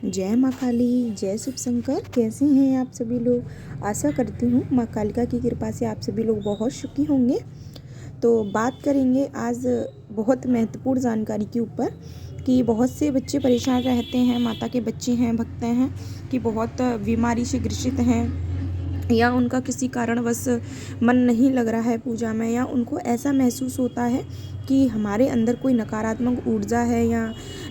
जय माँ काली, जय शिव शंकर। कैसे हैं आप सभी लोग? आशा करती हूँ माँ कालिका की कृपा से आप सभी लोग बहुत सुखी होंगे। तो बात करेंगे आज बहुत महत्वपूर्ण जानकारी के ऊपर कि बहुत से बच्चे परेशान रहते हैं, माता के बच्चे हैं, भक्त हैं कि बहुत बीमारी से ग्रसित हैं या उनका किसी कारणवश मन नहीं लग रहा है पूजा में, या उनको ऐसा महसूस होता है कि हमारे अंदर कोई नकारात्मक ऊर्जा है या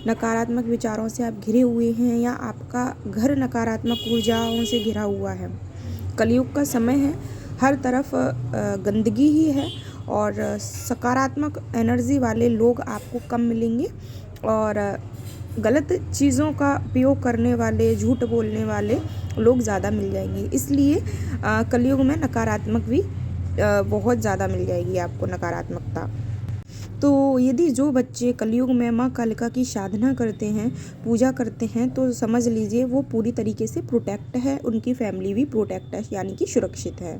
नकारात्मक विचारों से आप घिरे हुए हैं, या आपका घर नकारात्मक ऊर्जाओं से घिरा हुआ है। कलयुग का समय है, हर तरफ गंदगी ही है और सकारात्मक एनर्जी वाले लोग आपको कम मिलेंगे और गलत चीज़ों का उपयोग करने वाले, झूठ बोलने वाले लोग ज़्यादा मिल जाएंगे। इसलिए कलयुग में नकारात्मक भी बहुत ज़्यादा मिल जाएगी आपको, नकारात्मकता। तो यदि जो बच्चे कलयुग में माँ कालिका की साधना करते हैं, पूजा करते हैं, तो समझ लीजिए वो पूरी तरीके से प्रोटेक्ट है, उनकी फैमिली भी प्रोटेक्ट है, यानी कि सुरक्षित है।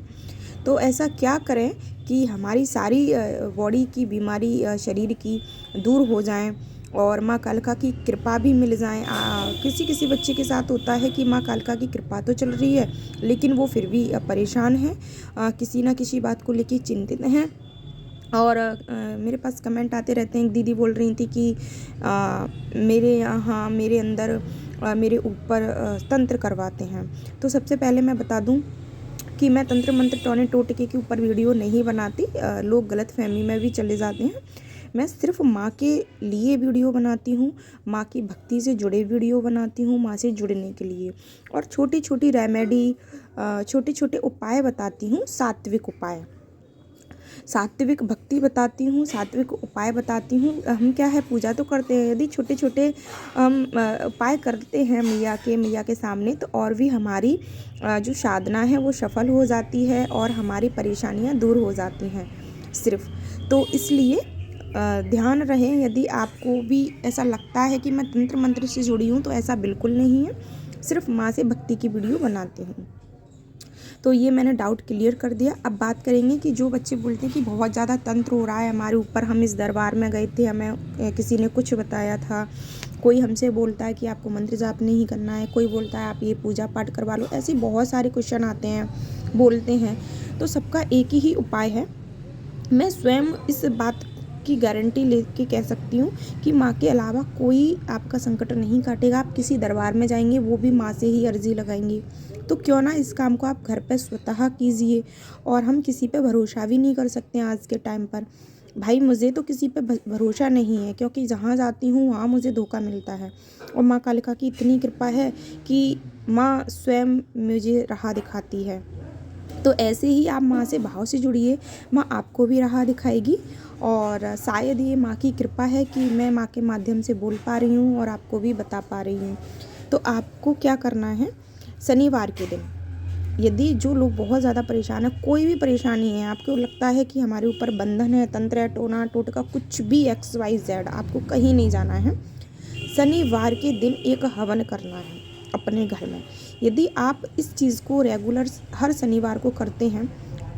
तो ऐसा क्या करें कि हमारी सारी बॉडी की बीमारी, शरीर की दूर हो जाएं और माँ कालिका की कृपा भी मिल जाए। किसी किसी बच्चे के साथ होता है कि माँ कालिका की कृपा तो चल रही है लेकिन वो फिर भी परेशान है, किसी ना किसी बात को लेकर चिंतित हैं। और मेरे पास कमेंट आते रहते हैं। एक दीदी बोल रही थी कि मेरे यहाँ मेरे अंदर मेरे ऊपर तंत्र करवाते हैं। तो सबसे पहले मैं बता दूं कि मैं तंत्र मंत्र टोने टोटके के ऊपर वीडियो नहीं बनाती। लोग गलत फहमी में भी चले जाते हैं। मैं सिर्फ माँ के लिए वीडियो बनाती हूँ, माँ की भक्ति से जुड़े वीडियो बनाती हूँ, माँ से जुड़ने के लिए, और छोटी छोटी रेमेडी, छोटे छोटे उपाय बताती हूँ, सात्विक उपाय, सात्विक भक्ति बताती हूँ, सात्विक उपाय बताती हूँ। हम क्या है, पूजा तो करते हैं, यदि छोटे छोटे हम उपाय करते हैं मैया के सामने, तो और भी हमारी जो साधना है वो सफल हो जाती है और हमारी परेशानियाँ दूर हो जाती हैं सिर्फ। तो इसलिए ध्यान रहे, यदि आपको भी ऐसा लगता है कि मैं तंत्र मंत्र से जुड़ी हूँ, तो ऐसा बिल्कुल नहीं है, सिर्फ माँ से भक्ति की वीडियो बनाती हूँ। तो ये मैंने डाउट क्लियर कर दिया। अब बात करेंगे कि जो बच्चे बोलते हैं कि बहुत ज़्यादा तंत्र हो रहा है हमारे ऊपर, हम इस दरबार में गए थे, हमें किसी ने कुछ बताया था, कोई हमसे बोलता है कि आपको मंत्र जाप नहीं करना है, कोई बोलता है आप ये पूजा पाठ करवा लो, ऐसे बहुत सारे क्वेश्चन आते हैं, बोलते हैं। तो सबका एक ही उपाय है। मैं स्वयं इस बात की गारंटी लेके कह सकती हूँ कि माँ के अलावा कोई आपका संकट नहीं काटेगा। आप किसी दरबार में जाएंगे, वो भी माँ से ही अर्जी लगाएंगी। तो क्यों ना इस काम को आप घर पर स्वतः कीजिए। और हम किसी पे भरोसा भी नहीं कर सकते हैं आज के टाइम पर। भाई मुझे तो किसी पे भरोसा नहीं है, क्योंकि जहाँ जाती हूँ वहाँ मुझे धोखा मिलता है। और माँ कालिका की इतनी कृपा है कि माँ स्वयं मुझे राह दिखाती है। तो ऐसे ही आप माँ से भाव से जुड़िए, माँ आपको भी राह दिखाएगी। और शायद ये माँ की कृपा है कि मैं माँ के माध्यम से बोल पा रही हूँ और आपको भी बता पा रही हूँ। तो आपको क्या करना है, शनिवार के दिन, यदि जो लोग बहुत ज़्यादा परेशान है, कोई भी परेशानी है, आपको लगता है कि हमारे ऊपर बंधन है, तंत्र है, टोना टोटका, कुछ भी XYZ, आपको कहीं नहीं जाना है। शनिवार के दिन एक हवन करना है अपने घर में। यदि आप इस चीज़ को रेगुलर हर शनिवार को करते हैं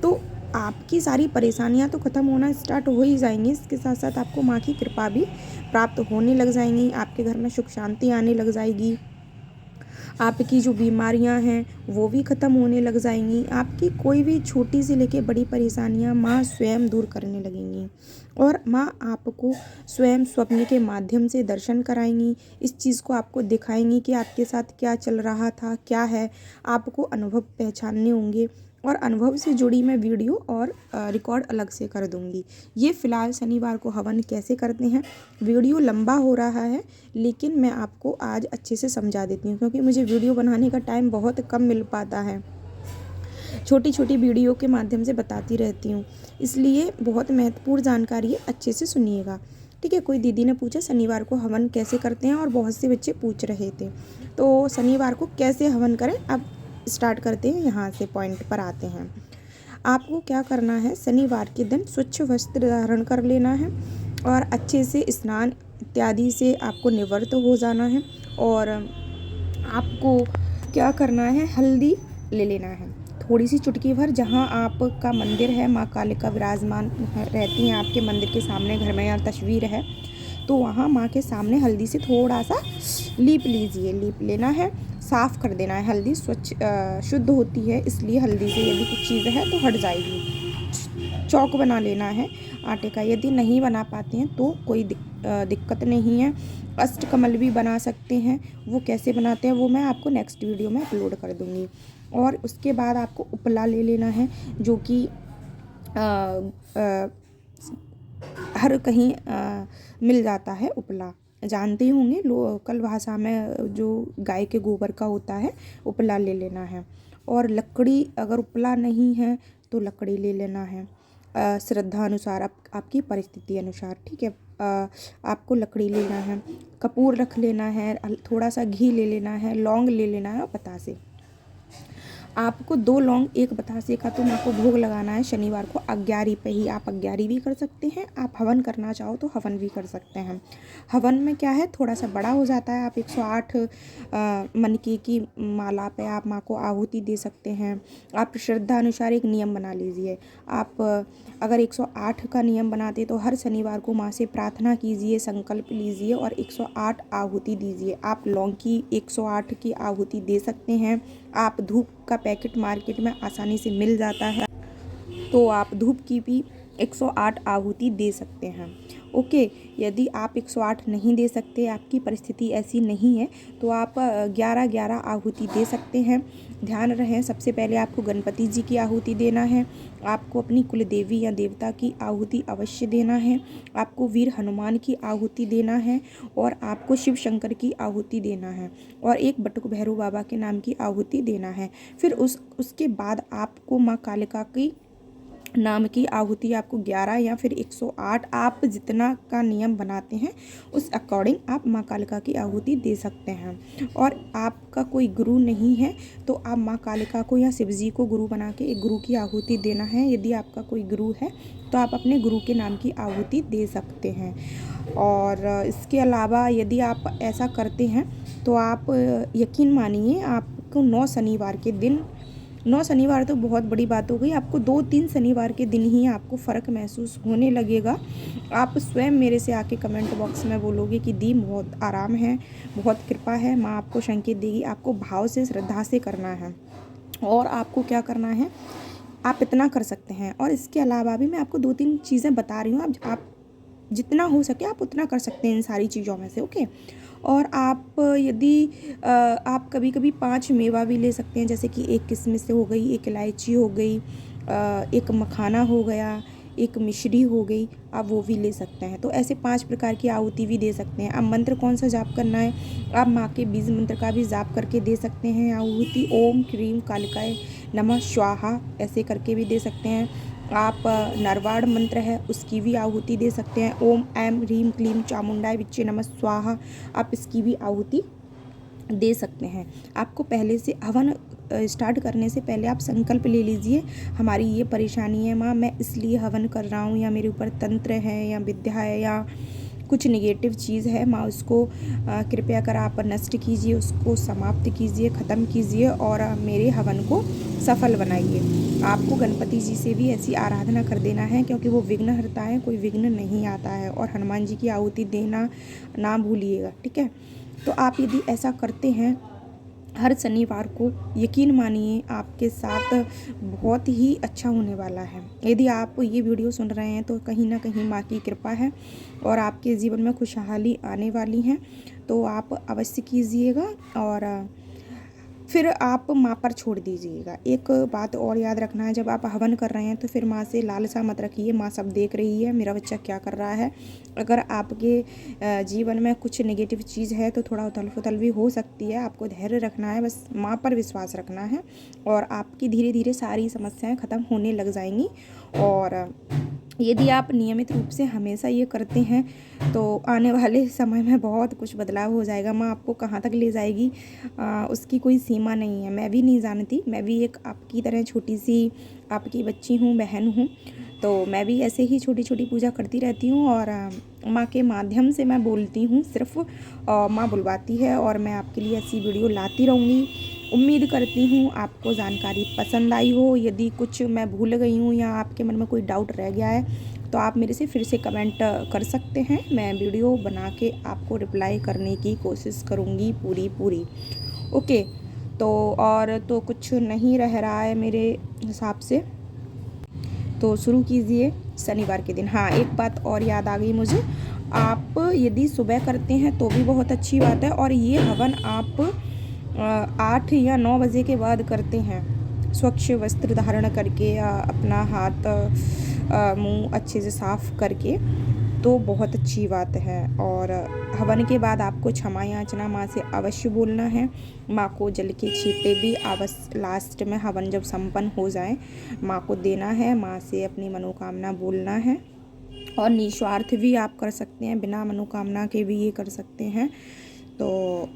तो आपकी सारी परेशानियां तो ख़त्म होना स्टार्ट हो ही जाएंगी। इसके साथ साथ आपको माँ की कृपा भी प्राप्त होने लग जाएंगी, आपके घर में सुख शांति आने लग जाएगी, आपकी जो बीमारियां हैं वो भी ख़त्म होने लग जाएंगी। आपकी कोई भी छोटी सी लेके बड़ी परेशानियां माँ स्वयं दूर करने लगेंगी और माँ आपको स्वयं स्वप्न के माध्यम से दर्शन कराएंगी। इस चीज़ को आपको दिखाएंगी कि आपके साथ क्या चल रहा था, क्या है। आपको अनुभव पहचानने होंगे और अनुभव से जुड़ी मैं वीडियो और रिकॉर्ड अलग से कर दूंगी। ये फ़िलहाल शनिवार को हवन कैसे करते हैं, वीडियो लंबा हो रहा है लेकिन मैं आपको आज अच्छे से समझा देती हूँ, क्योंकि मुझे वीडियो बनाने का टाइम बहुत कम मिल पाता है। छोटी छोटी वीडियो के माध्यम से बताती रहती हूँ, इसलिए बहुत महत्वपूर्ण जानकारी है, अच्छे से सुनिएगा। ठीक है। कोई दीदी ने पूछा शनिवार को हवन कैसे करते हैं, और बहुत से बच्चे पूछ रहे थे। तो शनिवार को कैसे हवन करें, अब स्टार्ट करते हैं, यहाँ से पॉइंट पर आते हैं। आपको क्या करना है, शनिवार के दिन स्वच्छ वस्त्र धारण कर लेना है और अच्छे से स्नान इत्यादि से आपको निवृत्त हो जाना है। और आपको क्या करना है, हल्दी ले लेना है, थोड़ी सी चुटकी भर। जहाँ आपका मंदिर है, माँ कालिका विराजमान रहती हैं आपके मंदिर के सामने, घर में या तस्वीर है, तो वहाँ माँ के सामने हल्दी से थोड़ा सा लीप लीजिए। लीप लेना है, साफ़ कर देना है। हल्दी स्वच्छ शुद्ध होती है, इसलिए हल्दी से यदि कुछ चीज़ है तो हट जाएगी। चौक बना लेना है आटे का। यदि नहीं बना पाते हैं तो कोई दिक्कत नहीं है, अष्टकमल भी बना सकते हैं। वो कैसे बनाते हैं वो मैं आपको नेक्स्ट वीडियो में अपलोड कर दूँगी। और उसके बाद आपको उपला ले लेना है, जो कि हर कहीं मिल जाता है। उपला जानते ही होंगे, लोकल भाषा में जो गाय के गोबर का होता है, उपला ले लेना है। और लकड़ी, अगर उपला नहीं है तो लकड़ी ले लेना है, श्रद्धा अनुसार, आपकी परिस्थिति अनुसार, ठीक है। आपको लकड़ी लेना है, कपूर रख लेना है, थोड़ा सा घी ले लेना है, लौंग ले लेना है और बतासे। आपको 2 लौंग 1 बतासे का तो आपको भोग लगाना है शनिवार को 11 पे ही। आप 11 भी कर सकते हैं, आप हवन करना चाहो तो हवन भी कर सकते हैं। हवन में क्या है, थोड़ा सा बड़ा हो जाता है। आप 108 मनके की माला पे आप माँ को आहुति दे सकते हैं। आप श्रद्धा अनुसार एक नियम बना लीजिए। आप अगर 108 का नियम बनाते तो हर शनिवार को माँ से प्रार्थना कीजिए, संकल्प लीजिए और 108 आहुति दीजिए। आप लौंग की 108 की आहुति दे सकते हैं। आप धूप का पैकेट मार्केट में आसानी से मिल जाता है, तो आप धूप की भी 108 आहुति दे सकते हैं। ओके, यदि आप 108 नहीं दे सकते, आपकी परिस्थिति ऐसी नहीं है, तो आप 11-11 आहुति दे सकते हैं। ध्यान रहे, सबसे पहले आपको गणपति जी की आहुति देना है, आपको अपनी कुल देवी या देवता की आहुति अवश्य देना है, आपको वीर हनुमान की आहुति देना है और आपको शिव शंकर की आहुति देना है और एक बटुक भैरव बाबा के नाम की आहुति देना है। फिर उसके बाद आपको माँ कालिका की नाम की आहुति आपको 11 या फिर 108, आप जितना का नियम बनाते हैं उस अकॉर्डिंग आप माँ कालिका की आहुति दे सकते हैं। और आपका कोई गुरु नहीं है तो आप माँ कालिका को या शिव जी को गुरु बना के एक गुरु की आहुति देना है। यदि आपका कोई गुरु है तो आप अपने गुरु के नाम की आहुति दे सकते हैं। और इसके अलावा यदि आप ऐसा करते हैं तो आप यकीन मानिए, आपको 9 शनिवार के दिन, 9 शनिवार तो बहुत बड़ी बात हो गई, आपको 2-3 शनिवार के दिन ही आपको फ़र्क महसूस होने लगेगा। आप स्वयं मेरे से आके कमेंट बॉक्स में बोलोगे कि दी बहुत आराम है, बहुत कृपा है, माँ आपको संकेत देगी। आपको भाव से, श्रद्धा से करना है और आपको क्या करना है, आप इतना कर सकते हैं। और इसके अलावा भी मैं आपको 2-3 चीज़ें बता रही हूँ, आप जितना हो सके आप उतना कर सकते हैं इन सारी चीज़ों में से। ओके, और आप यदि आप कभी कभी 5 मेवा भी ले सकते हैं, जैसे कि 1 किशमिश हो गई, 1 इलायची हो गई, 1 मखाना हो गया, 1 मिश्री हो गई, आप वो भी ले सकते हैं। तो ऐसे 5 प्रकार की आहुति भी दे सकते हैं। अब मंत्र कौन सा जाप करना है, आप माँ के बीज मंत्र का भी जाप करके दे सकते हैं आहुति। ओम क्रीम कालिकाय नमः स्वाहा ऐसे करके भी दे सकते हैं। आप नरवाड़ मंत्र है उसकी भी आहुति दे सकते हैं। ओम ऐम ह्रीम क्लीम चामुंडाय विच्चे नमः स्वाहा, आप इसकी भी आहुति दे सकते हैं। आपको पहले से हवन स्टार्ट करने से पहले आप संकल्प ले लीजिए, हमारी ये परेशानी है माँ, मैं इसलिए हवन कर रहा हूँ, या मेरे ऊपर तंत्र है या विद्या है या कुछ नेगेटिव चीज़ है माँ, उसको कृपया कर आप नष्ट कीजिए, उसको समाप्त कीजिए, ख़त्म कीजिए और मेरे हवन को सफल बनाइए। आपको गणपति जी से भी ऐसी आराधना कर देना है, क्योंकि वो विघ्नहर्ता है, कोई विघ्न नहीं आता है। और हनुमान जी की आहुति देना ना भूलिएगा, ठीक है। तो आप यदि ऐसा करते हैं हर शनिवार को, यकीन मानिए आपके साथ बहुत ही अच्छा होने वाला है। यदि आप ये वीडियो सुन रहे हैं तो कहीं ना कहीं माँ की कृपा है और आपके जीवन में खुशहाली आने वाली है, तो आप अवश्य कीजिएगा और फिर आप माँ पर छोड़ दीजिएगा। एक बात और याद रखना है, जब आप हवन कर रहे हैं तो फिर माँ से लालसा मत रखिए, माँ सब देख रही है मेरा बच्चा क्या कर रहा है। अगर आपके जीवन में कुछ नेगेटिव चीज़ है तो थोड़ा उथल पुथल भी हो सकती है, आपको धैर्य रखना है, बस माँ पर विश्वास रखना है और आपकी धीरे धीरे सारी समस्याएं ख़त्म होने लग जाएंगी। और यदि आप नियमित रूप से हमेशा ये करते हैं तो आने वाले समय में बहुत कुछ बदलाव हो जाएगा। माँ आपको कहाँ तक ले जाएगी उसकी कोई सीमा नहीं है। मैं भी नहीं जानती, मैं भी एक आपकी तरह छोटी सी आपकी बच्ची हूँ, बहन हूँ, तो मैं भी ऐसे ही छोटी छोटी पूजा करती रहती हूँ और माँ के माध्यम से मैं बोलती हूँ, सिर्फ माँ बुलवाती है और मैं आपके लिए ऐसी वीडियो लाती रहूँगी। उम्मीद करती हूँ आपको जानकारी पसंद आई हो। यदि कुछ मैं भूल गई हूँ या आपके मन में कोई डाउट रह गया है तो आप मेरे से फिर से कमेंट कर सकते हैं। मैं वीडियो बना के आपको रिप्लाई करने की कोशिश करूँगी पूरी। ओके, तो और तो कुछ नहीं रह रहा है मेरे हिसाब से, तो शुरू कीजिए शनिवार के दिन। हाँ, एक बात और याद आ गई मुझे, आप यदि सुबह करते हैं तो भी बहुत अच्छी बात है, और ये हवन आप 8 या 9 बजे के बाद करते हैं, स्वच्छ वस्त्र धारण करके या अपना हाथ मुंह अच्छे से साफ करके, तो बहुत अच्छी बात है। और हवन के बाद आपको क्षमा याचना माँ से अवश्य बोलना है। माँ को जल के छींटे भी अवश्य लास्ट में हवन जब संपन्न हो जाए माँ को देना है। माँ से अपनी मनोकामना बोलना है, और निस्वार्थ भी आप कर सकते हैं, बिना मनोकामना के भी ये कर सकते हैं। तो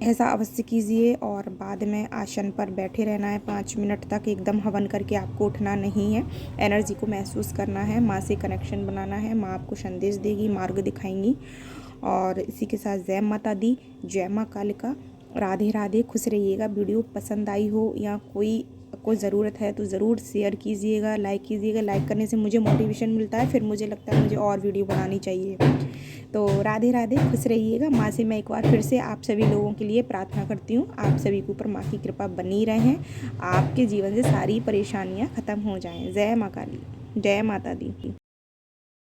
ऐसा अवश्य कीजिए, और बाद में आसन पर बैठे रहना है 5 मिनट तक। एकदम हवन करके आपको उठना नहीं है, एनर्जी को महसूस करना है, माँ से कनेक्शन बनाना है। माँ आपको संदेश देगी, मार्ग दिखाएंगी। और इसी के साथ जय माता दी, जय माँ कालिका, राधे राधे, खुश रहिएगा। वीडियो पसंद आई हो या कोई ज़रूरत है तो ज़रूर शेयर कीजिएगा, लाइक कीजिएगा। लाइक करने से मुझे मोटिवेशन मिलता है, फिर मुझे लगता है मुझे और वीडियो बनानी चाहिए। तो राधे राधे, खुश रहिएगा। माँ से मैं एक बार फिर से आप सभी लोगों के लिए प्रार्थना करती हूँ, आप सभी के ऊपर माँ की कृपा बनी रहे, आपके जीवन से सारी परेशानियाँ ख़त्म हो जाएं। जय माँ काली, जय माता दी।